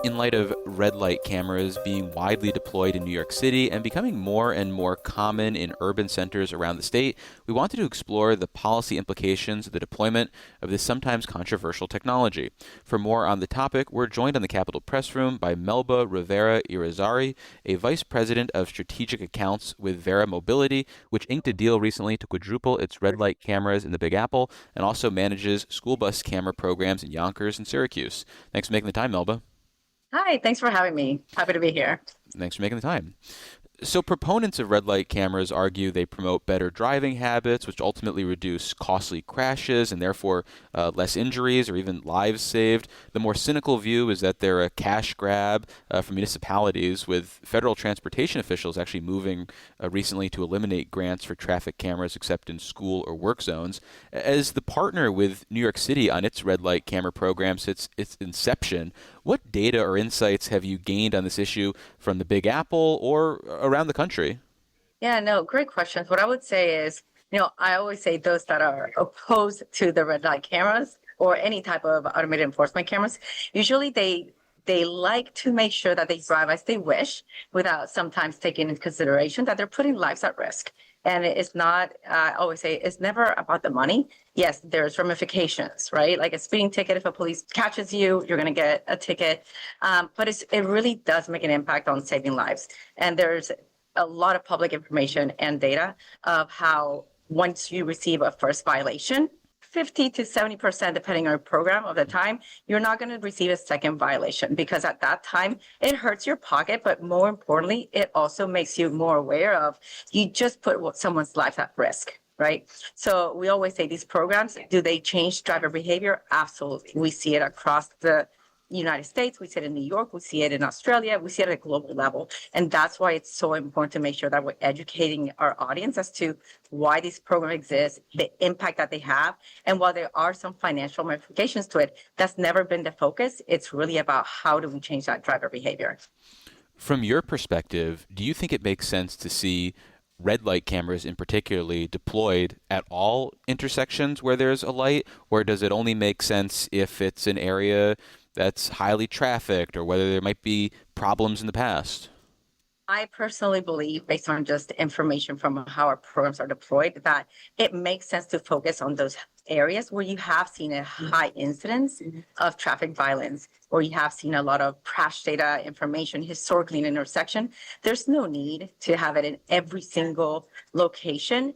In light of red light cameras being widely deployed in New York City and becoming more and more common in urban centers around the state, we wanted to explore the policy implications of the deployment of this sometimes controversial technology. For more on the topic, we're joined on the Capitol Press Room by Melba Rivera-Irizarry, a vice president of strategic accounts with Verra Mobility, which inked a deal recently to quadruple its red light cameras in the Big Apple and also manages school bus camera programs in Yonkers and Syracuse. Thanks for making the time, Melba. Hi, thanks for having me. Happy to be here. Thanks for making the time. So, proponents of red light cameras argue they promote better driving habits, which ultimately reduce costly crashes and therefore less injuries or even lives saved. The more cynical view is that they're a cash grab for municipalities, with federal transportation officials actually moving recently to eliminate grants for traffic cameras except in school or work zones. As the partner with New York City on its red light camera program since its inception, what data or insights have you gained on this issue from the Big Apple or around the country? Yeah, no, great questions. What I would say is, I always say those that are opposed to the red light cameras or any type of automated enforcement cameras, usually they like to make sure that they drive as they wish without sometimes taking into consideration that they're putting lives at risk. And it's not, I always say, it's never about the money. Yes, there's ramifications, right? Like a speeding ticket, if a police catches you, you're going to get a ticket. But it really does make an impact on saving lives. And there's a lot of public information and data of how once you receive a first violation, 50 to 70%, depending on your program of the time, you're not going to receive a second violation because at that time it hurts your pocket. But more importantly, it also makes you more aware of you just put someone's life at risk. Right. So we always say these programs, do they change driver behavior? Absolutely. We see it across the United States, we see it in New York, we see it in Australia, we see it at a global level. And that's why it's so important to make sure that we're educating our audience as to why this program exists, the impact that they have. And while there are some financial ramifications to it, that's never been the focus. It's really about how do we change that driver behavior. From your perspective, do you think it makes sense to see red light cameras in particularly deployed at all intersections where there's a light, or does it only make sense if it's an area that's highly trafficked or whether there might be problems in the past? I personally believe, based on just information from how our programs are deployed, that it makes sense to focus on those areas where you have seen a high incidence of traffic violence, or you have seen a lot of crash data information historically in an intersection. There's no need to have it in every single location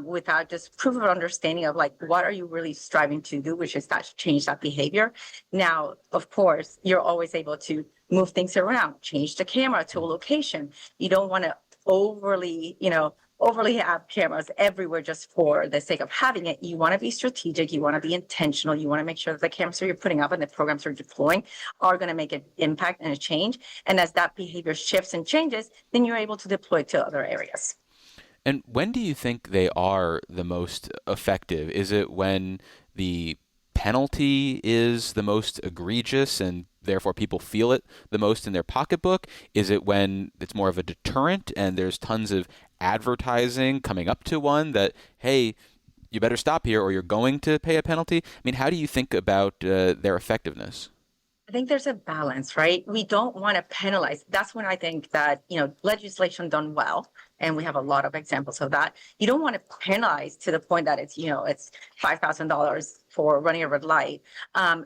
without just proof of understanding of like what are you really striving to do, which is that change that behavior. Now, of course, you're always able to move things around, change the camera to a location. You don't want to overly have cameras everywhere just for the sake of having it. You want to be strategic. You want to be intentional. You want to make sure that the cameras that you're putting up and the programs you're deploying are going to make an impact and a change. And as that behavior shifts and changes, then you're able to deploy to other areas. And when do you think they are the most effective? Is it when the penalty is the most egregious and therefore people feel it the most in their pocketbook? Is it when it's more of a deterrent and there's tons of advertising coming up to one that, hey, you better stop here or you're going to pay a penalty? I mean, how do you think about their effectiveness? I think there's a balance, right? We don't want to penalize. That's when I think that, legislation done well, and we have a lot of examples of that. You don't want to penalize to the point that it's $5,000 for running a red light.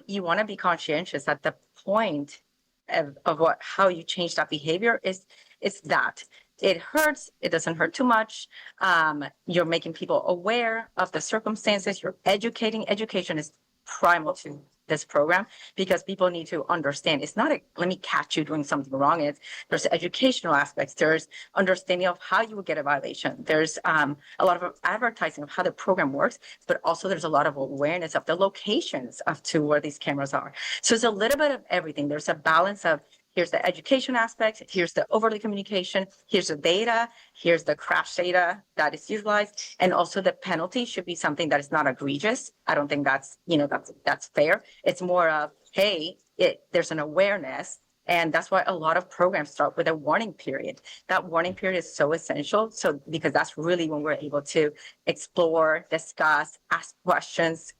You want to be conscientious at the point of how you change that behavior it's that. It hurts. It doesn't hurt too much. You're making people aware of the circumstances. You're educating. Education is primal to this program because people need to understand it's not let me catch you doing something wrong. There's educational aspects. There's understanding of how you will get a violation. There's a lot of advertising of how the program works, but also there's a lot of awareness of the locations of to where these cameras are. So it's a little bit of everything. There's a balance of here's the education aspect, here's the overlay communication, here's the data, here's the crash data that is utilized, and also the penalty should be something that is not egregious. I don't think that's fair. It's more of, hey, there's an awareness. And that's why a lot of programs start with a warning period. That warning period is so essential. So because that's really when we're able to explore, discuss, ask questions,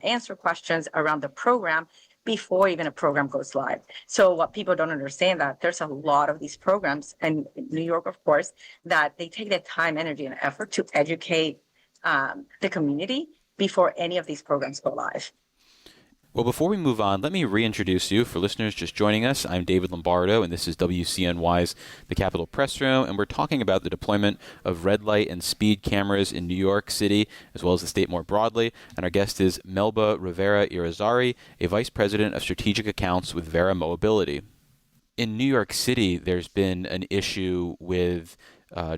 answer questions around the program before even a program goes live. So what people don't understand that there's a lot of these programs, and New York, of course, that they take the time, energy, and effort to educate the community before any of these programs go live. Well, before we move on, let me reintroduce you. For listeners just joining us, I'm David Lombardo, and this is WCNY's The Capitol Press Room, and we're talking about the deployment of red light and speed cameras in New York City, as well as the state more broadly. And our guest is Melba Rivera-Irizarry, a Vice President of Strategic Accounts with Verra Mobility. In New York City, there's been an issue with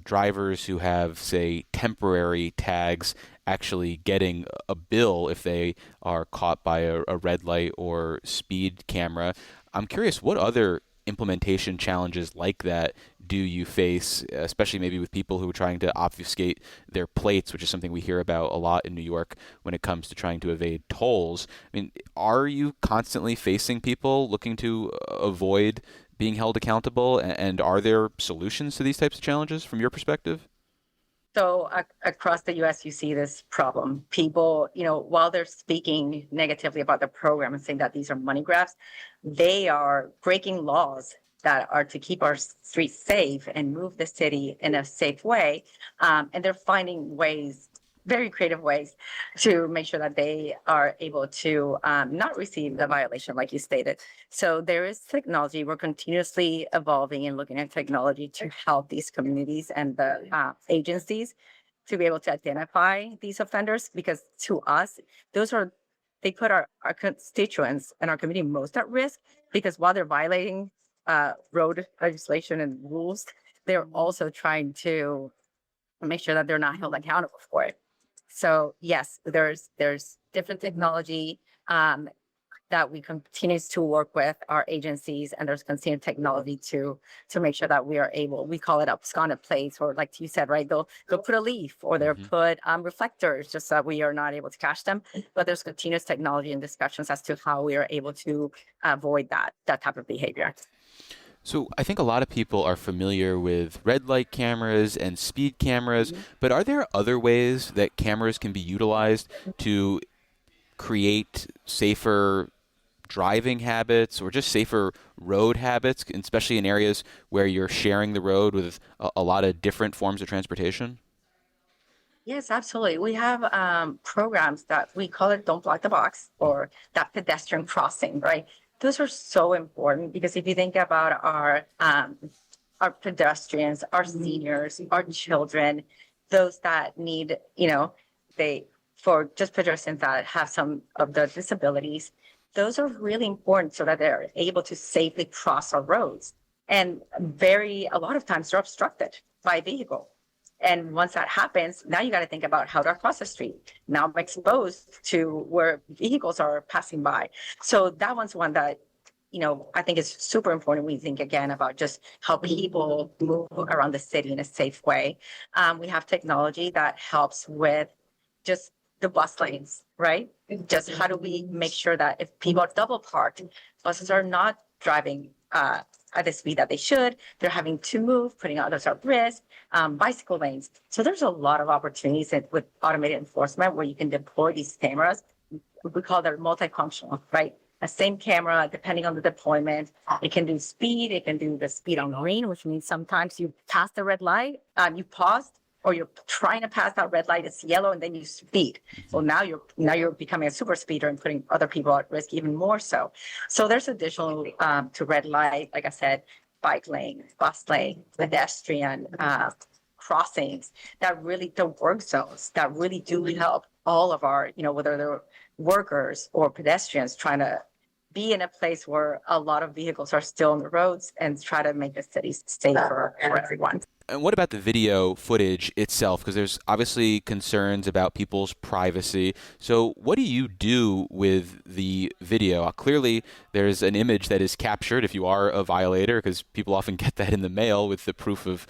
drivers who have, say, temporary tags actually getting a bill if they are caught by a red light or speed camera. I'm curious, what other implementation challenges like that do you face, especially maybe with people who are trying to obfuscate their plates, which is something we hear about a lot in New York when it comes to trying to evade tolls? I mean, are you constantly facing people looking to avoid being held accountable, and are there solutions to these types of challenges from your perspective? So across the U.S., you see this problem. People, while they're speaking negatively about the program and saying that these are money grabs, they are breaking laws that are to keep our streets safe and move the city in a safe way. And they're finding ways, very creative ways, to make sure that they are able to not receive the violation, like you stated. So there is technology. We're continuously evolving and looking at technology to help these communities and the agencies to be able to identify these offenders, because to us, they put our constituents and our community most at risk, because while they're violating road legislation and rules, they're also trying to make sure that they're not held accountable for it. So yes, there's different technology that we continue to work with our agencies, and there's continued technology to make sure that we are able. We call it absconded plates, or like you said, right? They'll put a leaf, or they'll put reflectors, just so that we are not able to catch them. But there's continuous technology and discussions as to how we are able to avoid that type of behavior. So I think a lot of people are familiar with red light cameras and speed cameras, but are there other ways that cameras can be utilized to create safer driving habits or just safer road habits, especially in areas where you're sharing the road with a lot of different forms of transportation? Yes, absolutely. We have programs that we call it Don't Block the Box, or that pedestrian crossing, right? Those are so important, because if you think about our pedestrians, our seniors, our children, those that need, they for just pedestrians that have some of the disabilities, those are really important so that they're able to safely cross our roads. And a lot of times they're obstructed by vehicle. And once that happens, now you got to think about how to cross the street. Now I'm exposed to where vehicles are passing by. So that one's one that, I think is super important. We think again about just how people move around the city in a safe way. We have technology that helps with just the bus lanes, right? Just how do we make sure that if people are double parked, buses are not driving at the speed that they should. They're having to move, putting others at risk, bicycle lanes. So there's a lot of opportunities with automated enforcement where you can deploy these cameras. We call them multifunctional, right? A same camera, depending on the deployment, it can do speed. It can do the speed on green, which means sometimes you pass the red light, you paused, or you're trying to pass that red light, it's yellow, and then you speed. Well, now you're becoming a super speeder and putting other people at risk even more so. So there's additional to red light, like I said, bike lane, bus lane, pedestrian crossings, the work zones that really do help all of our, whether they're workers or pedestrians, trying to be in a place where a lot of vehicles are still on the roads, and try to make the city safer for everyone. And what about the video footage itself? Because there's obviously concerns about people's privacy. So what do you do with the video? Clearly, there's an image that is captured if you are a violator, because people often get that in the mail with the proof of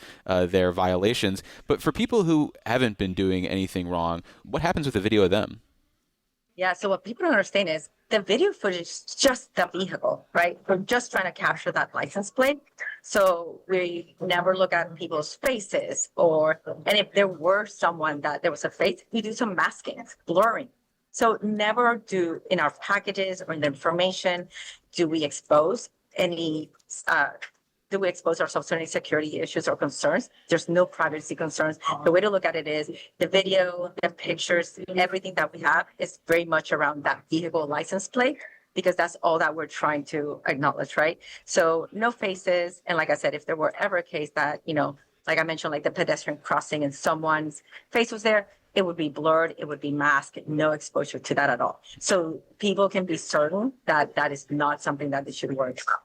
their violations. But for people who haven't been doing anything wrong, what happens with the video of them? Yeah, so what people don't understand is the video footage is just the vehicle, right? We're just trying to capture that license plate. So we never look at people's faces, and if there were someone that there was a face, we do some masking, blurring, So never do in our packages or in the information, do we expose any, do we expose ourselves to any security issues or concerns? There's no privacy concerns. The way to look at it is the video, the pictures, everything that we have is very much around that vehicle license plate because that's all that we're trying to acknowledge, right? So no faces. And like I said, if there were ever a case that, like I mentioned, like the pedestrian crossing and someone's face was there, it would be blurred, it would be masked, no exposure to that at all. So people can be certain that that is not something that they should worry about.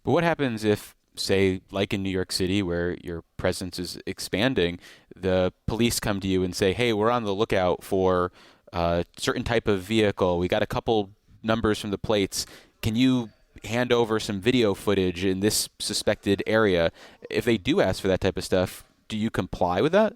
But what happens if, say, like in New York City, where your presence is expanding, the police come to you and say, "Hey, we're on the lookout for a certain type of vehicle. We got a couple numbers from the plates. Can you hand over some video footage in this suspected area?" If they do ask for that type of stuff, do you comply with that?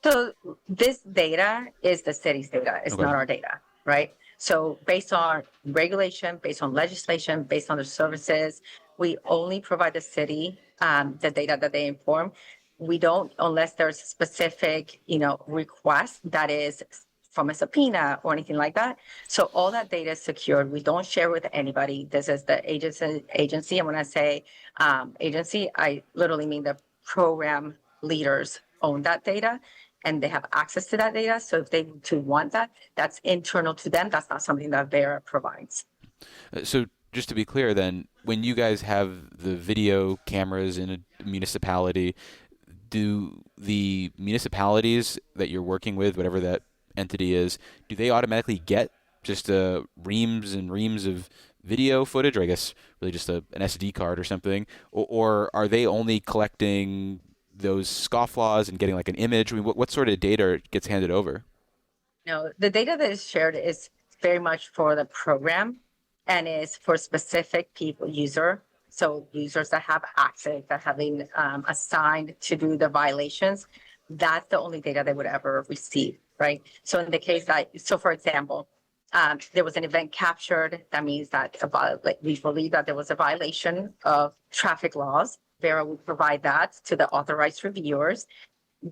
So this data is the city's data. It's Okay. not our data, right? So based on regulation, based on legislation, based on the services, we only provide the city the data that they inform. We don't, unless there's a specific, request that is from a subpoena or anything like that. So all that data is secured. We don't share with anybody. This is the agency. And when I say agency, I literally mean the program leaders own that data and they have access to that data. So if they to want that, that's internal to them. That's not something that Verra provides. So just to be clear, then, when you guys have the video cameras in a municipality, do the municipalities that you're working with, whatever that entity is, do they automatically get just reams and reams of video footage, or I guess really just an SD card or something, or are they only collecting those scofflaws and getting like an image? I mean, what sort of data gets handed over? No, the data that is shared is very much for the program and is for specific user. So users that have access, that have been assigned to do the violations, that's the only data they would ever receive, right? So in the case so for example, there was an event captured. That means that we believe that there was a violation of traffic laws. Verra will provide that to the authorized reviewers.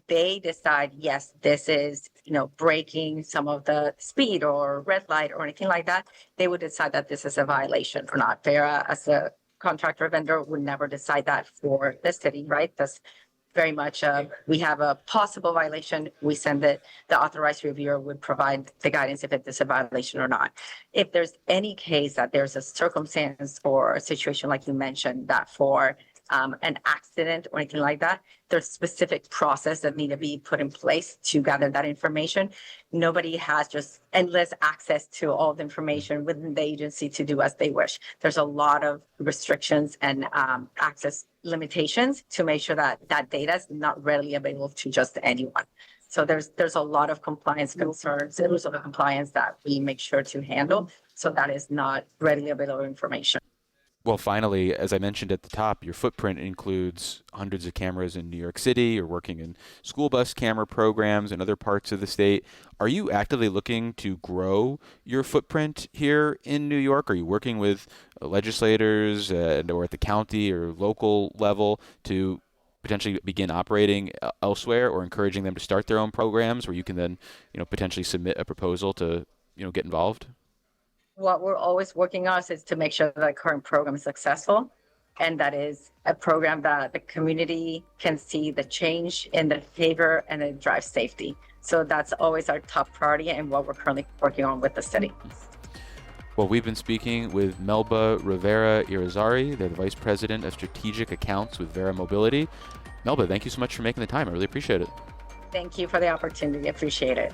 They decide, yes, this is, breaking some of the speed or red light or anything like that. They would decide that this is a violation or not. Verra, as a contractor vendor, would never decide that for the city, right? That's very much we have a possible violation. We send it. The authorized reviewer would provide the guidance if it is a violation or not. If there's any case that there's a circumstance or a situation like you mentioned that for an accident or anything like that, there's specific process that need to be put in place to gather that information. Nobody has just endless access to all the information within the agency to do as they wish. There's a lot of restrictions and access limitations to make sure that that data is not readily available to just anyone. So there's a lot of compliance concerns, rules of compliance that we make sure to handle. So that is not readily available information. Well, finally, as I mentioned at the top, your footprint includes hundreds of cameras in New York City. You're working in school bus camera programs in other parts of the state. Are you actively looking to grow your footprint here in New York? Are you working with legislators or at the county or local level to potentially begin operating elsewhere, or encouraging them to start their own programs where you can then, potentially submit a proposal to, get involved? What we're always working on is to make sure that the current program is successful. And that is a program that the community can see the change in the behavior and it drives safety. So that's always our top priority and what we're currently working on with the city. Well, we've been speaking with Melba Rivera-Irizarry. They're the Vice President of Strategic Accounts with Verra Mobility. Melba, thank you so much for making the time. I really appreciate it. Thank you for the opportunity. Appreciate it.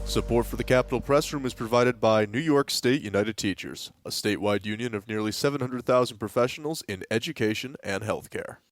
Support for the Capitol Press Room is provided by New York State United Teachers, a statewide union of nearly 700,000 professionals in education and healthcare.